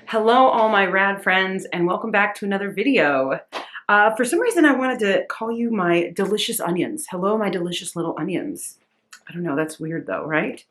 Hello all my rad friends and welcome back to another video. For some reason I wanted to call you my delicious onions. Hello my delicious little onions. I don't know, that's weird though, right?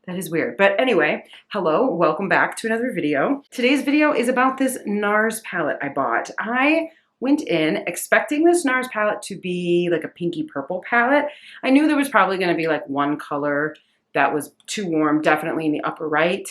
That is weird. But anyway, hello, welcome back to another video. Today's video is about this NARS palette I bought. I went in expecting this NARS palette to be like a pinky purple palette. I knew there was probably going to be like one color that was too warm, definitely in the upper right.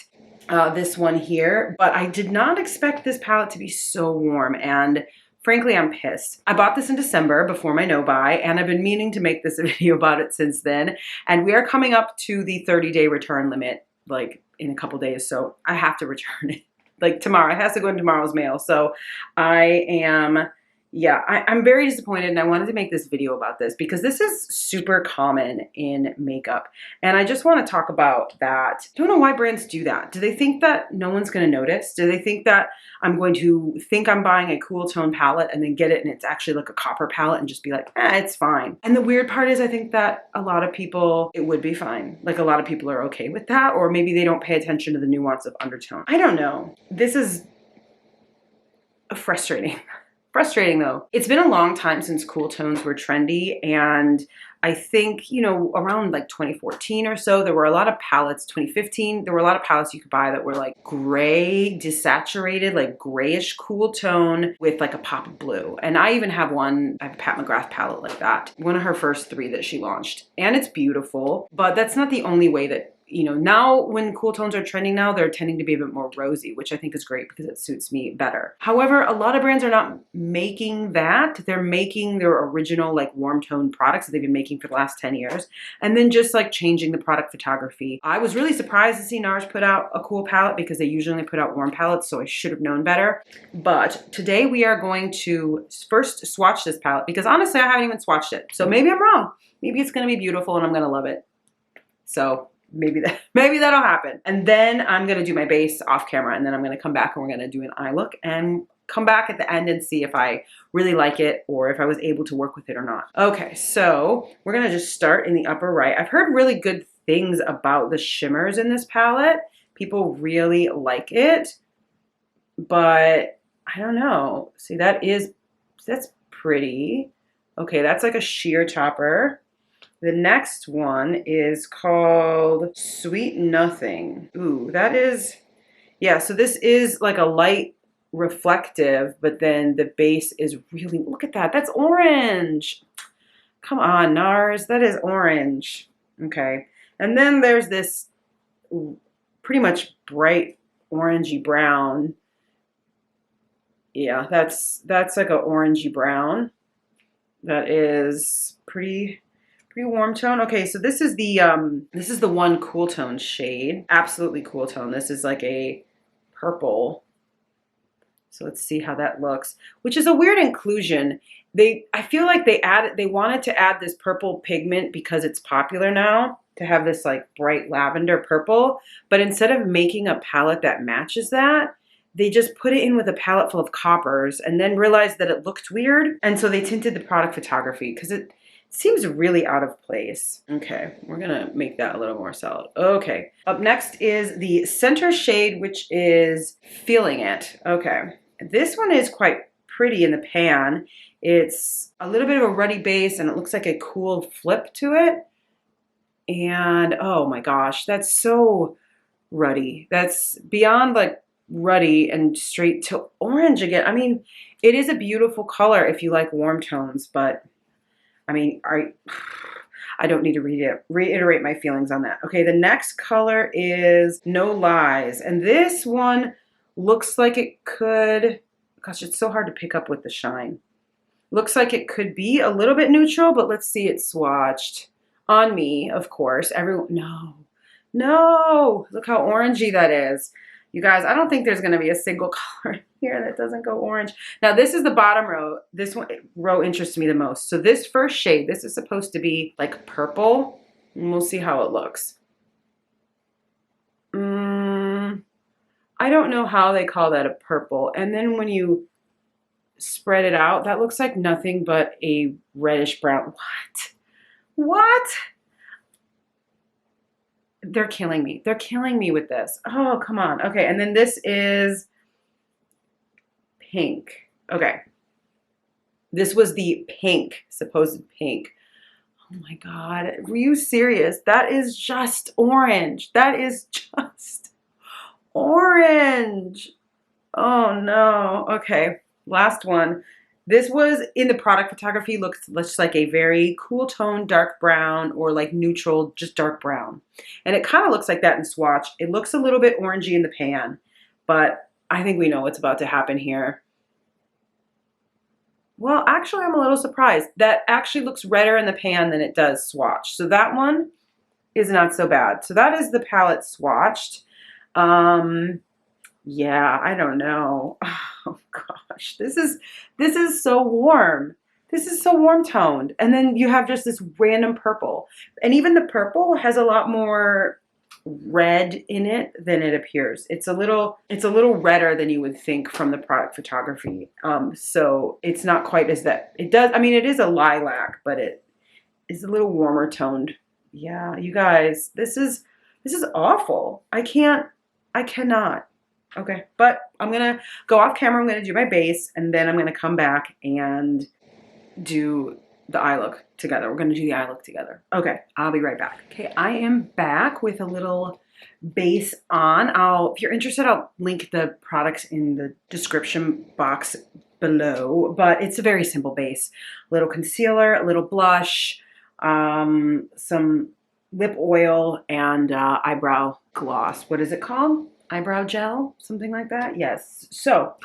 This one here, but I did not expect this palette to be so warm, and frankly, I'm pissed. I bought this in December before my no-buy, and I've been meaning to make this video about it since then, and we are coming up to the 30-day return limit, like in a couple days, so I have to return it. Like tomorrow, it has to go in tomorrow's mail, so I'm very disappointed, and I wanted to make this video about this because this is super common in makeup. And I just want to talk about that. I don't know why brands do that. Do they think that no one's going to notice? Do they think that I'm going to think I'm buying a cool tone palette and then get it and it's actually like a copper palette and just be like, it's fine. And the weird part is I think that a lot of people, it would be fine. Like a lot of people are okay with that, or maybe they don't pay attention to the nuance of undertone. I don't know. This is frustrating. Frustrating though. It's been a long time since cool tones were trendy, and I think, you know, around like 2014 or so, there were a lot of palettes, 2015, there were a lot of palettes you could buy that were like gray, desaturated, like grayish cool tone with like a pop of blue. And I even have one, I have a Pat McGrath palette like that. One of her first 3 that she launched. And it's beautiful, but that's not the only way that, you know, now when cool tones are trending now, they're tending to be a bit more rosy, which I think is great because it suits me better. However, a lot of brands are not making that. They're making their original like warm tone products that they've been making for the last 10 years and then just like changing the product photography. I was really surprised to see NARS put out a cool palette because they usually only put out warm palettes, so I should have known better. But today we are going to first swatch this palette because honestly, I haven't even swatched it. So maybe I'm wrong. Maybe it's going to be beautiful and I'm going to love it. So maybe that'll happen. And then I'm going to do my base off camera, and then I'm going to come back and we're going to do an eye look and come back at the end and see if I really like it or if I was able to work with it or not. Okay, so we're going to just start in the upper right. I've heard really good things about the shimmers in this palette. People really like it, but I don't know. See, that's pretty. Okay, that's like a sheer topper. The next one is called Sweet Nothing. Ooh, that is, yeah, so this is like a light reflective, but then the base is really, look at that, that's orange. Come on, NARS, that is orange. Okay, and then there's this pretty much bright orangey brown. Yeah, that's like a orangey brown. That is pretty warm tone. Okay, so this is the one cool tone shade. Absolutely cool tone. This is like a purple. So let's see how that looks, which is a weird inclusion. I feel like they wanted to add this purple pigment because it's popular now to have this like bright lavender purple, but instead of making a palette that matches that, they just put it in with a palette full of coppers and then realized that it looked weird. And so they tinted the product photography because it seems really out of place. Okay, we're gonna make that a little more solid. Okay, up next is the center shade, which is Feeling It. Okay, this one is quite pretty in the pan. It's a little bit of a ruddy base and it looks like a cool flip to it. And oh my gosh, that's so ruddy. That's beyond like ruddy and straight to orange again. I mean, it is a beautiful color if you like warm tones, but I mean, I don't need to reiterate my feelings on that. Okay, the next color is No Lies. And this one looks like it could, gosh, it's so hard to pick up with the shine. Looks like it could be a little bit neutral, but let's see it swatched. On me, of course. No, look how orangey that is. You guys, I don't think there's going to be a single color here that doesn't go orange. Now, this is the bottom row. This row interests me the most. So this first shade, this is supposed to be like purple, and we'll see how it looks. I don't know how they call that a purple. And then when you spread it out, that looks like nothing but a reddish brown. What? They're killing me. They're killing me with this. Oh, come on. Okay, and then this is pink. Okay. This was the pink, supposed pink. Oh my God, were you serious? That is just orange. That is just orange. Oh no. Okay, last one. This was in the product photography, looks like a very cool tone, dark brown, or like neutral, just dark brown. And it kind of looks like that in swatch. It looks a little bit orangey in the pan, but I think we know what's about to happen here. Well, actually, I'm a little surprised. That actually looks redder in the pan than it does swatch. So that one is not so bad. So that is the palette swatched. Yeah, I don't know. Oh gosh, this is so warm. This is so warm toned. And then you have just this random purple. And even the purple has a lot more red in it than it appears. It's a little redder than you would think from the product photography. So it's not quite as that. It does, I mean, it is a lilac, but it is a little warmer toned. Yeah, you guys, this is awful. I cannot. Okay, but I'm gonna go off camera. I'm gonna do my base, and then I'm gonna come back and do the eye look together. We're gonna do the eye look together. Okay, I'll be right back. Okay, I am back with a little base on. If you're interested, I'll link the products in the description box below, but it's a very simple base. A little concealer, a little blush, some lip oil, and eyebrow gloss. What is it called? Eyebrow gel, something like that. Yes. So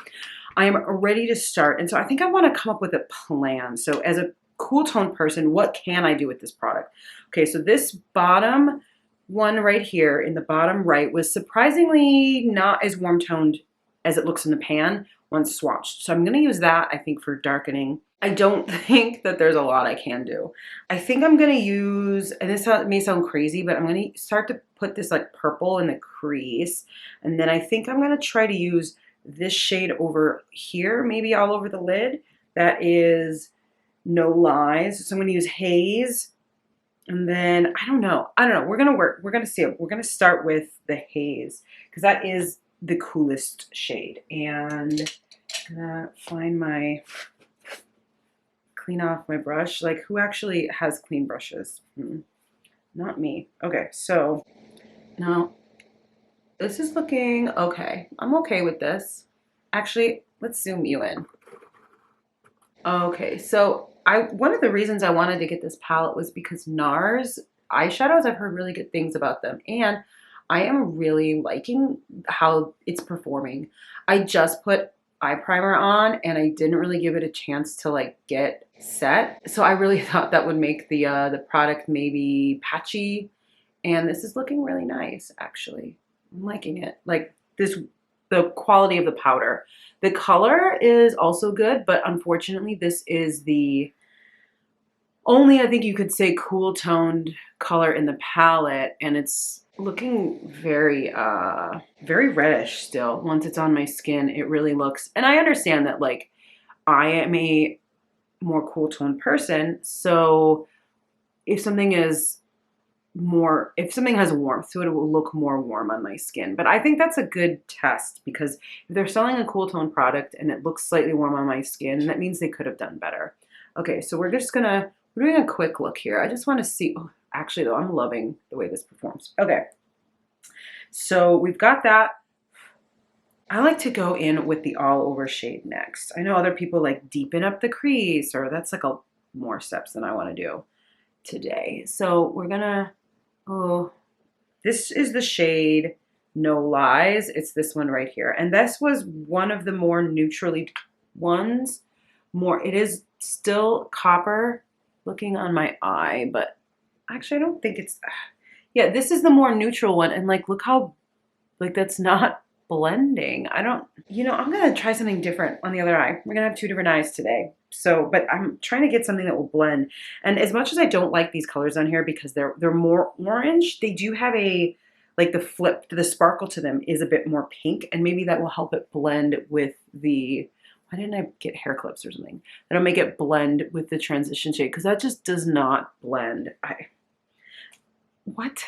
I am ready to start. And so I think I want to come up with a plan. So as a cool tone person, what can I do with this product? Okay, so this bottom one right here in the bottom right was surprisingly not as warm toned as it looks in the pan once swatched. So I'm going to use that, I think, for darkening. I don't think that there's a lot I can do. I think I'm going to use, and this may sound crazy, but I'm going to start to put this like purple in the crease. And then I think I'm going to try to use this shade over here, maybe all over the lid. That is No Lies. So I'm going to use Haze. And then, I don't know. We're going to work. We're going to see it. We're going to start with the Haze because that is the coolest shade. And I'm going to find my, clean off my brush. Like, who actually has clean brushes? Not me. Okay, so now this is looking okay. I'm okay with this. Actually, let's zoom you in. Okay, so one of the reasons I wanted to get this palette was because NARS eyeshadows, I've heard really good things about them, and I am really liking how it's performing. I just put eye primer on and I didn't really give it a chance to like get set. So I really thought that would make the product maybe patchy, and this is looking really nice actually. I'm liking it. Like the quality of the powder. The color is also good, but unfortunately this is the only, I think you could say, cool toned color in the palette, and it's looking very very reddish still. Once it's on my skin, it really looks, and I understand that like I am a more cool toned person, so if something has warmth to it, it will look more warm on my skin. But I think that's a good test, because if they're selling a cool tone product and it looks slightly warm on my skin, that means they could have done better. Okay, so we're doing a quick look here. I just want to see, oh, actually though, I'm loving the way this performs. Okay, so we've got that. I like to go in with the all over shade next. I know other people like deepen up the crease, or that's like more steps than I want to do today. So we're gonna, this is the shade No Lies. It's this one right here. And this was one of the more neutrally ones. It is still copper looking on my eye, but actually I don't think it's, yeah, this is the more neutral one. And like, look how, like, that's not blending. I'm gonna try something different on the other eye. We're gonna have two different eyes today. So, but I'm trying to get something that will blend. And as much as I don't like these colors on here because they're more orange, they do have a, like the sparkle to them is a bit more pink, and maybe that will help it blend with the, why didn't I get hair clips or something? That'll make it blend with the transition shade, because that just does not blend. What?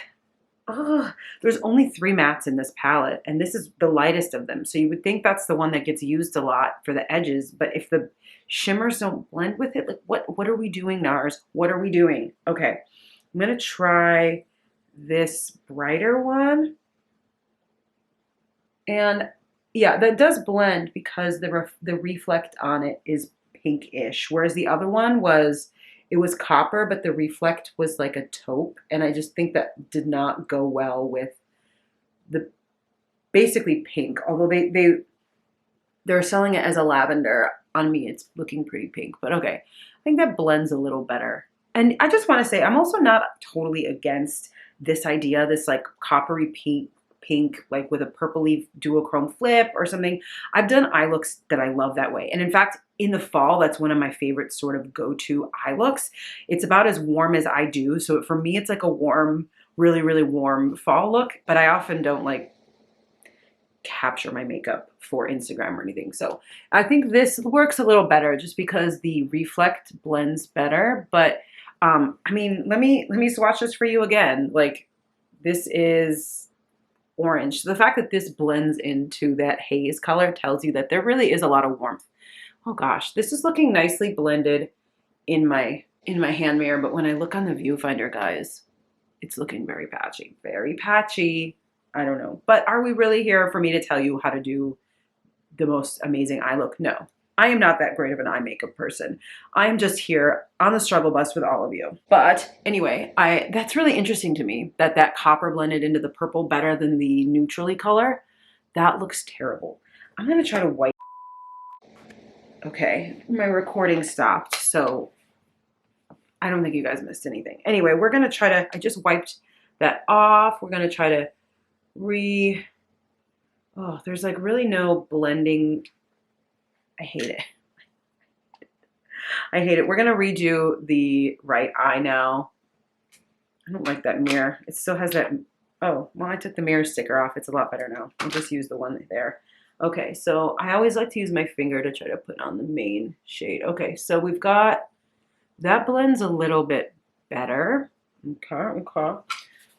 ugh, there's only 3 mattes in this palette, and this is the lightest of them. So you would think that's the one that gets used a lot for the edges, but if the shimmers don't blend with it, like what are we doing, NARS? What are we doing? Okay, I'm gonna try this brighter one. And yeah, that does blend because the reflect on it is pinkish, whereas the other one was, it was copper, but the reflect was like a taupe, and I just think that did not go well with the basically pink. Although they're selling it as a lavender. On me, it's looking pretty pink, but okay. I think that blends a little better. And I just want to say, I'm also not totally against this idea, this like coppery pink, like with a purpley duochrome flip or something. I've done eye looks that I love that way. And in fact, in the fall, that's one of my favorite sort of go-to eye looks. It's about as warm as I do. So for me, it's like a warm, really, really warm fall look, but I often don't like capture my makeup for Instagram or anything. So I think this works a little better just because the reflect blends better. But I mean, let me swatch this for you again. Like, this is orange. So the fact that this blends into that haze color tells you that there really is a lot of warmth. Oh gosh, this is looking nicely blended in my hand mirror, but when I look on the viewfinder, guys, it's looking very patchy. Very patchy. I don't know. But are we really here for me to tell you how to do the most amazing eye look? No. I am not that great of an eye makeup person. I am just here on the struggle bus with all of you. But anyway, that's really interesting to me that that copper blended into the purple better than the neutrally color. That looks terrible. I'm going to try to wipe. Okay, my recording stopped, so I don't think you guys missed anything. Anyway, we're going to try to, I just wiped that off. We're going to try to oh, there's like really no blending. I hate it. I hate it. We're going to redo the right eye now. I don't like that mirror. It still has that. Oh, well, I took the mirror sticker off. It's a lot better now. I'll just use the one there. Okay, so I always like to use my finger to try to put on the main shade. Okay, so we've got, that blends a little bit better. Okay.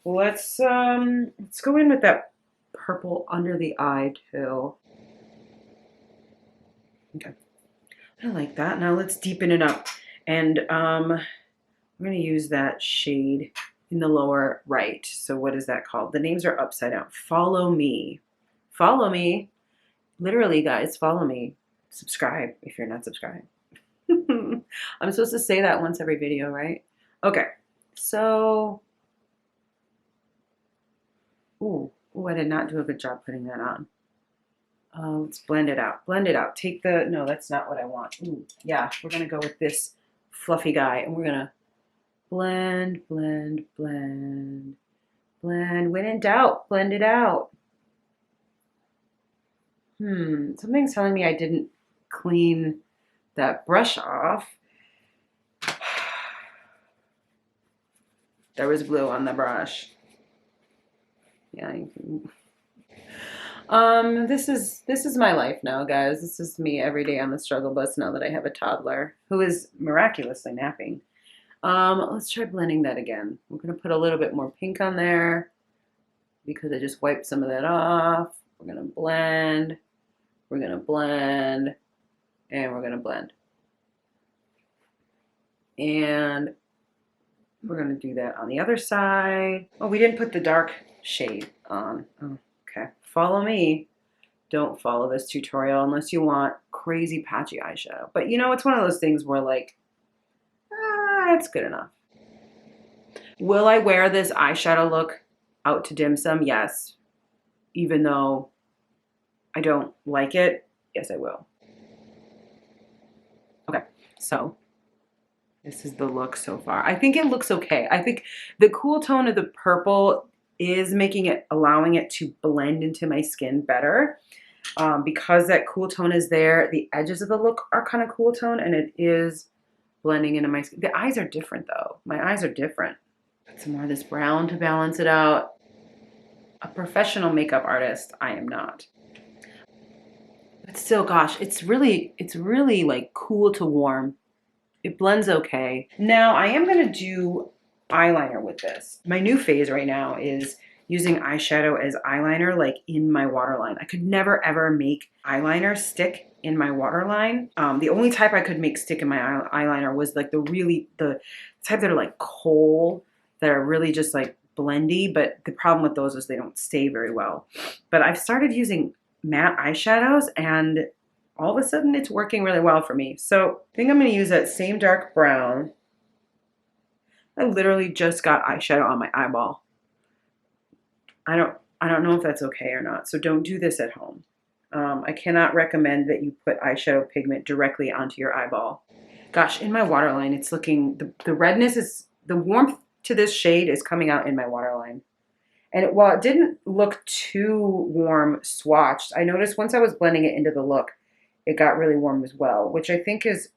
Let's go in with that purple under the eye too. Okay, I like that. Now let's deepen it up, and we're gonna use that shade in the lower right. So what is that called? The names are upside down. Follow me. Follow me. Literally, guys, follow me. Subscribe if you're not subscribed. I'm supposed to say that once every video, right? Okay, so ooh, I did not do a good job putting that on. Let's blend it out. Blend it out. Take the, no, that's not what I want. Ooh, yeah, we're going to go with this fluffy guy, and we're going to blend. When in doubt, blend it out. Something's telling me I didn't clean that brush off. There was blue on the brush. Yeah, you can. This is my life now, guys. This is me every day on the struggle bus now that I have a toddler who is miraculously napping. Let's try blending that again. We're gonna put a little bit more pink on there because I just wiped some of that off. We're gonna blend, and we're gonna blend. And we're gonna do that on the other side. Oh, we didn't put the dark shade on. Oh, okay. Follow me. Don't follow this tutorial unless you want crazy patchy eyeshadow. But you know, it's one of those things where like, it's good enough. Will I wear this eyeshadow look out to dim sum? Yes. Even though I don't like it, yes, I will. Okay, so this is the look so far. I think it looks okay. I think the cool tone of the purple is making it, allowing it to blend into my skin better. Because that cool tone is there, the edges of the look are kind of cool tone, and it is blending into my skin. The eyes are different though. My eyes are different. Put some more of this brown to balance it out. A professional makeup artist, I am not. But still, gosh, it's really like cool to warm. It blends okay. Now I am gonna do eyeliner with this. My new phase right now is using eyeshadow as eyeliner, like in my waterline. I could never ever make eyeliner stick in my waterline. The only type I could make stick in my eyeliner was like the type that are like coal, that are really just like blendy, but the problem with those is they don't stay very well. But I've started using matte eyeshadows and all of a sudden it's working really well for me. So I think I'm gonna use that same dark brown. I literally just got eyeshadow on my eyeball. I don't know if that's okay or not, so don't do this at home. I cannot recommend that you put eyeshadow pigment directly onto your eyeball. Gosh, in my waterline, it's looking, the redness is, the warmth to this shade is coming out in my waterline. And while it didn't look too warm swatched, I noticed once I was blending it into the look, it got really warm as well, which I think is,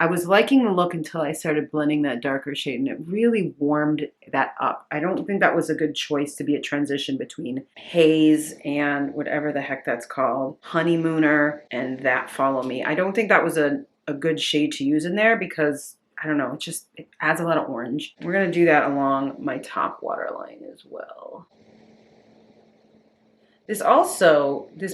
I was liking the look until I started blending that darker shade, and it really warmed that up. I don't think that was a good choice to be a transition between haze and whatever the heck that's called, honeymooner, and that follow me. I don't think that was a good shade to use in there because, I don't know, it adds a lot of orange. We're gonna do that along my top waterline as well. This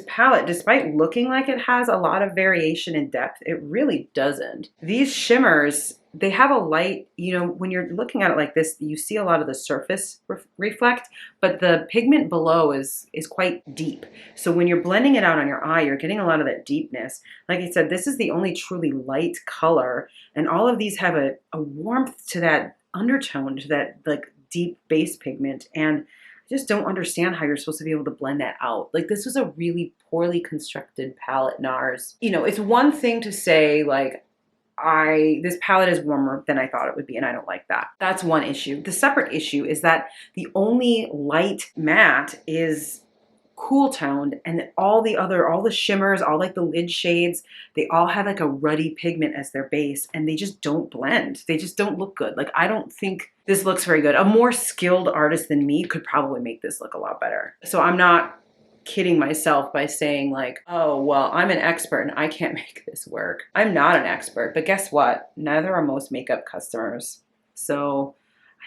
palette, despite looking like it has a lot of variation in depth, it really doesn't. These shimmers, they have a light, you know, when you're looking at it like this, you see a lot of the surface reflect, but the pigment below is quite deep. So when you're blending it out on your eye, you're getting a lot of that deepness. Like I said, this is the only truly light color, and all of these have a warmth to that undertone, to that like deep base pigment, and I just don't understand how you're supposed to be able to blend that out. Like, this was a really poorly constructed palette, NARS. You know, it's one thing to say like, this palette is warmer than I thought it would be, and I don't like that. That's one issue. The separate issue is that the only light matte is cool toned, and all the shimmers, all like the lid shades, they all have like a ruddy pigment as their base, and they just don't blend. They just don't look good. Like, I don't think this looks very good. A more skilled artist than me could probably make this look a lot better. So I'm not kidding myself by saying like, oh, well, I'm an expert and I can't make this work. I'm not an expert, but guess what? Neither are most makeup customers. So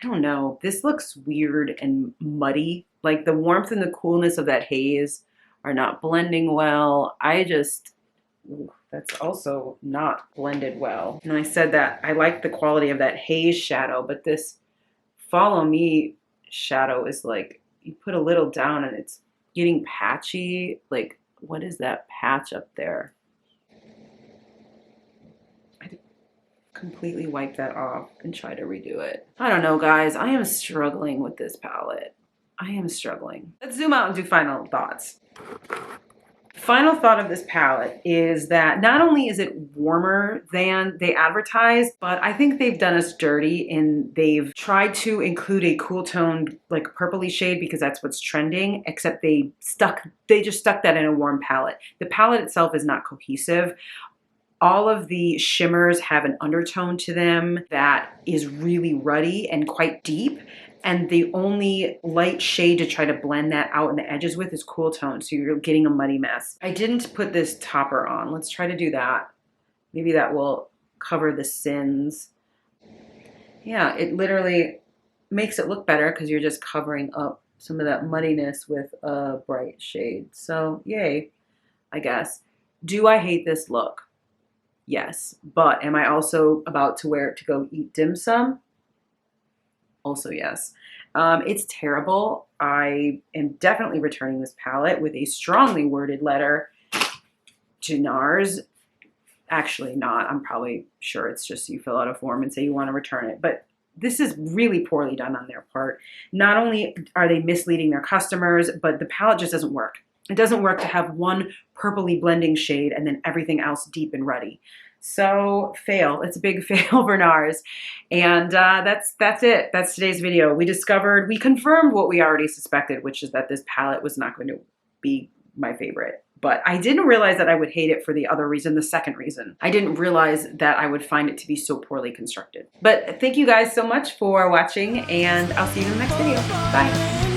I don't know. This looks weird and muddy. Like, the warmth and the coolness of that haze are not blending well. That's also not blended well. And I said that I like the quality of that haze shadow, but this Follow Me shadow is like, you put a little down and it's getting patchy. Like, what is that patch up there? I completely wipe that off and try to redo it. I don't know, guys. I am struggling with this palette. I am struggling. Let's zoom out and do final thoughts. Final thought of this palette is that not only is it warmer than they advertised, but I think they've done us dirty and they've tried to include a cool toned, like purpley shade because that's what's trending, except they just stuck that in a warm palette. The palette itself is not cohesive. All of the shimmers have an undertone to them that is really ruddy and quite deep. And the only light shade to try to blend that out in the edges with is cool tone. So you're getting a muddy mess. I didn't put this topper on. Let's try to do that. Maybe that will cover the sins. Yeah, it literally makes it look better because you're just covering up some of that muddiness with a bright shade. So yay, I guess. Do I hate this look? Yes. But am I also about to wear it to go eat dim sum? Also yes. It's terrible. I am definitely returning this palette with a strongly worded letter to NARS. Actually not. I'm probably sure it's just you fill out a form and say you want to return it. But this is really poorly done on their part. Not only are they misleading their customers, but the palette just doesn't work. It doesn't work to have one purpley blending shade and then everything else deep and ruddy. So fail. It's a big fail for NARS. And that's it. That's today's video. We confirmed what we already suspected, which is that this palette was not going to be my favorite. But I didn't realize that I would hate it for the other reason, the second reason. I didn't realize that I would find it to be so poorly constructed. But thank you guys so much for watching, and I'll see you in the next video. Bye.